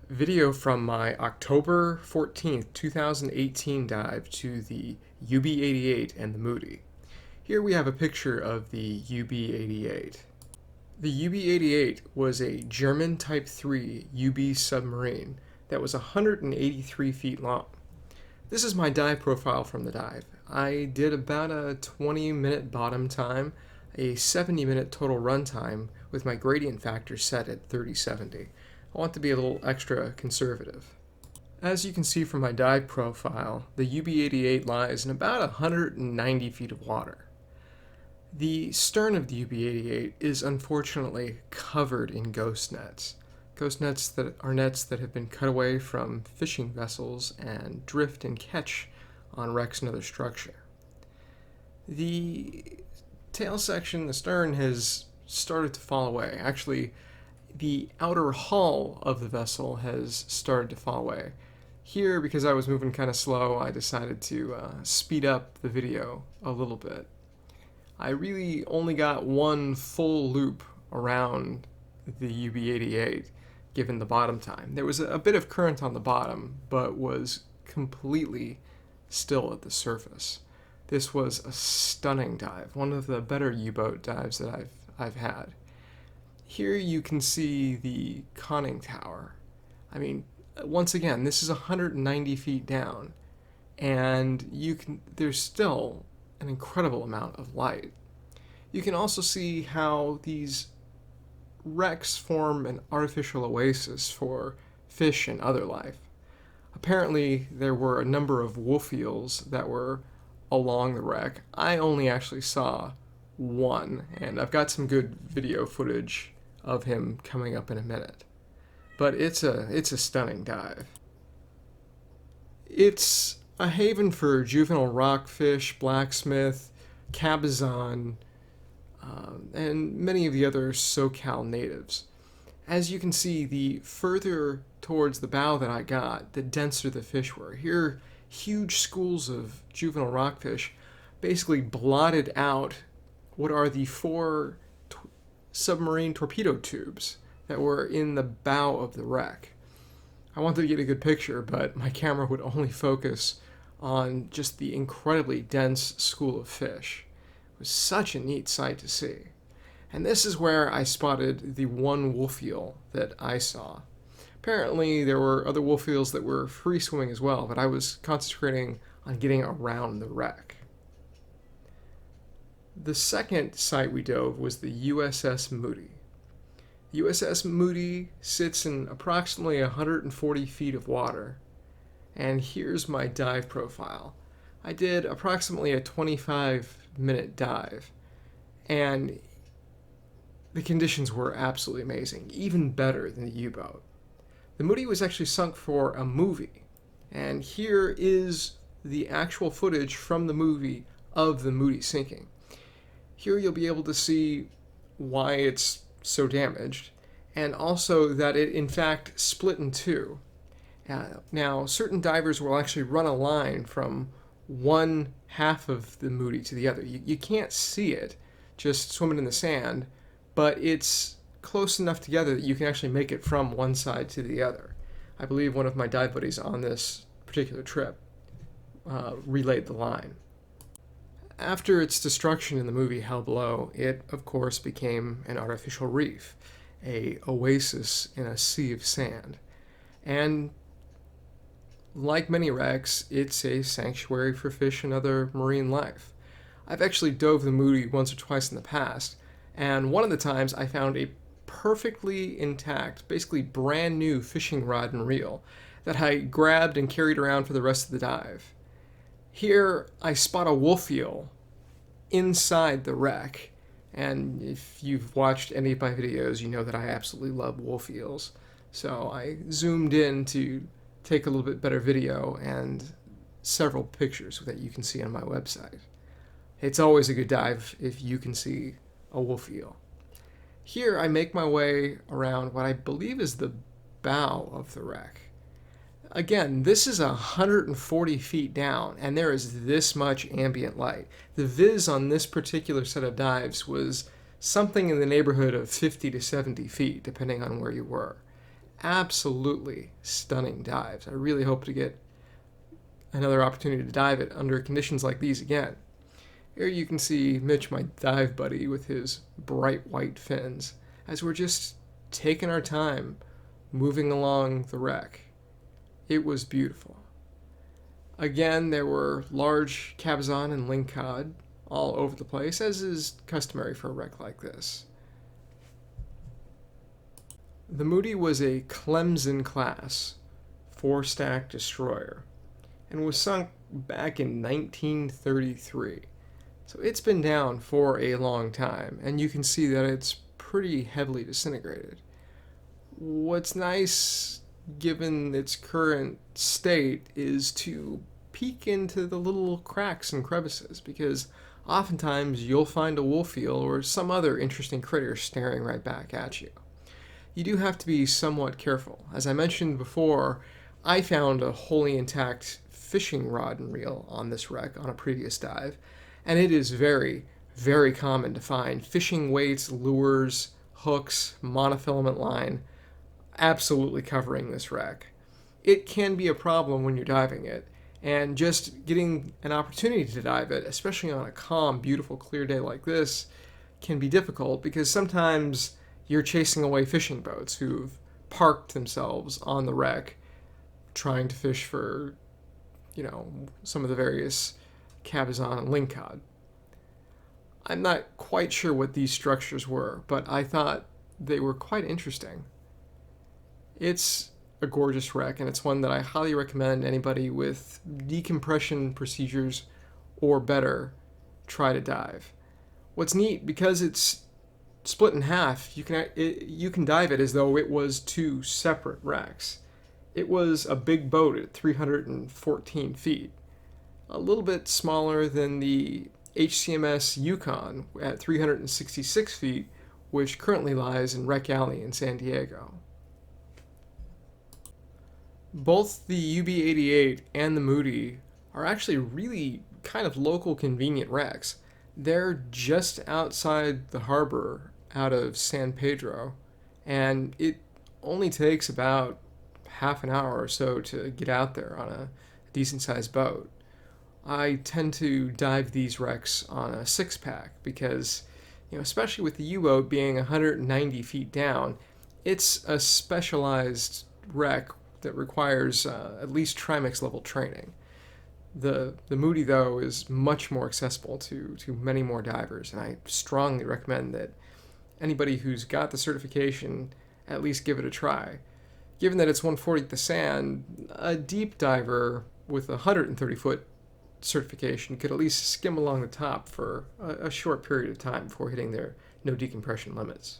Video from my October 14th, 2018 dive to the UB88 and the Moody. Here we have a picture of the UB88. The UB88 was a German Type 3 UB submarine that was 183 feet long. This is my dive profile from the dive. I did about a 20-minute bottom time, a 70-minute total run time with my gradient factor set at 3070. I want to be a little extra conservative. As you can see from my dive profile, the UB88 lies in about 190 feet of water. The stern of the UB88 is unfortunately covered in ghost nets. Ghost nets that are nets that have been cut away from fishing vessels and drift and catch on wrecks and other structure. The tail section, the stern, has started to fall away. Actually, the outer hull of the vessel has started to fall away. Here, because I was moving kind of slow, I decided to speed up the video a little bit. I really only got one full loop around the UB88, given the bottom time. There was a bit of current on the bottom, but was completely still at the surface. This was a stunning dive, one of the better U-boat dives that I've had. Here you can see the conning tower. I mean, once again, this is 190 feet down, and there's still an incredible amount of light. You can also see how these wrecks form an artificial oasis for fish and other life. Apparently, there were a number of wolf eels that were along the wreck. I only actually saw one, and I've got some good video footage of him coming up in a minute. But it's a stunning dive. It's a haven for juvenile rockfish, blacksmith, cabezon, and many of the other SoCal natives. As you can see, the further towards the bow that I got, the denser the fish were. Here, huge schools of juvenile rockfish basically blotted out what are the four submarine torpedo tubes that were in the bow of the wreck. I wanted to get a good picture, but my camera would only focus on just the incredibly dense school of fish. It was such a neat sight to see. And this is where I spotted the one wolf eel that I saw. Apparently there were other wolf eels that were free swimming as well, but I was concentrating on getting around the wreck. The second site we dove was the USS Moody. The USS Moody sits in approximately 140 feet of water, and here's my dive profile. I did approximately a 25-minute dive, and the conditions were absolutely amazing, even better than the U-boat. The Moody was actually sunk for a movie, and here is the actual footage from the movie of the Moody sinking. Here you'll be able to see why it's so damaged, and also that it in fact split in two. Now, certain divers will actually run a line from one half of the Moody to the other. You can't see it just swimming in the sand, but it's close enough together that you can actually make it from one side to the other. I believe one of my dive buddies on this particular trip relayed the line. After its destruction in the movie Hell Below, it, of course, became an artificial reef, an oasis in a sea of sand. And like many wrecks, it's a sanctuary for fish and other marine life. I've actually dove the Moody once or twice in the past, and one of the times I found a perfectly intact, basically brand new fishing rod and reel that I grabbed and carried around for the rest of the dive. Here, I spot a wolf eel inside the wreck, and if you've watched any of my videos, you know that I absolutely love wolf eels. So I zoomed in to take a little bit better video and several pictures that you can see on my website. It's always a good dive if you can see a wolf eel. Here I make my way around what I believe is the bow of the wreck. Again, this is 140 feet down, and there is this much ambient light. The viz on this particular set of dives was something in the neighborhood of 50 to 70 feet, depending on where you were. absolutely stunning dives. I really hope to get another opportunity to dive it under conditions like these again. Here you can see Mitch, my dive buddy, with his bright white fins, as we're just taking our time moving along the wreck. It was beautiful. Again, there were large cabezon and lingcod all over the place, as is customary for a wreck like this. The Moody was a Clemson class 4-stack destroyer and was sunk back in 1933. So it's been down for a long time, and you can see that it's pretty heavily disintegrated. What's nice, given its current state, is to peek into the little cracks and crevices, because oftentimes you'll find a wolf eel or some other interesting critter staring right back at you. You do have to be somewhat careful. As I mentioned before, I found a wholly intact fishing rod and reel on this wreck on a previous dive, and it is very, very common to find fishing weights, lures, hooks, monofilament line absolutely covering this wreck. It can be a problem when you're diving it, and just getting an opportunity to dive it, especially on a calm, beautiful, clear day like this, can be difficult because sometimes you're chasing away fishing boats who've parked themselves on the wreck trying to fish for, some of the various cabezon and lingcod. I'm not quite sure what these structures were, but I thought they were quite interesting. It's a gorgeous wreck, and it's one that I highly recommend anybody with decompression procedures or better try to dive. What's neat, because it's split in half, you can dive it as though it was two separate wrecks. It was a big boat at 314 feet, a little bit smaller than the HCMS Yukon at 366 feet, which currently lies in Wreck Alley in San Diego. Both the UB88 and the Moody are actually really kind of local convenient wrecks. They're just outside the harbor out of San Pedro, and it only takes about half an hour or so to get out there on a decent sized boat. I tend to dive these wrecks on a 6-pack because, especially with the U-boat being 190 feet down, it's a specialized wreck that requires at least trimix level training. The Moody, though, is much more accessible to many more divers, and I strongly recommend that anybody who's got the certification at least give it a try. Given that it's 140 to sand, a deep diver with a 130-foot certification could at least skim along the top for a short period of time before hitting their no decompression limits.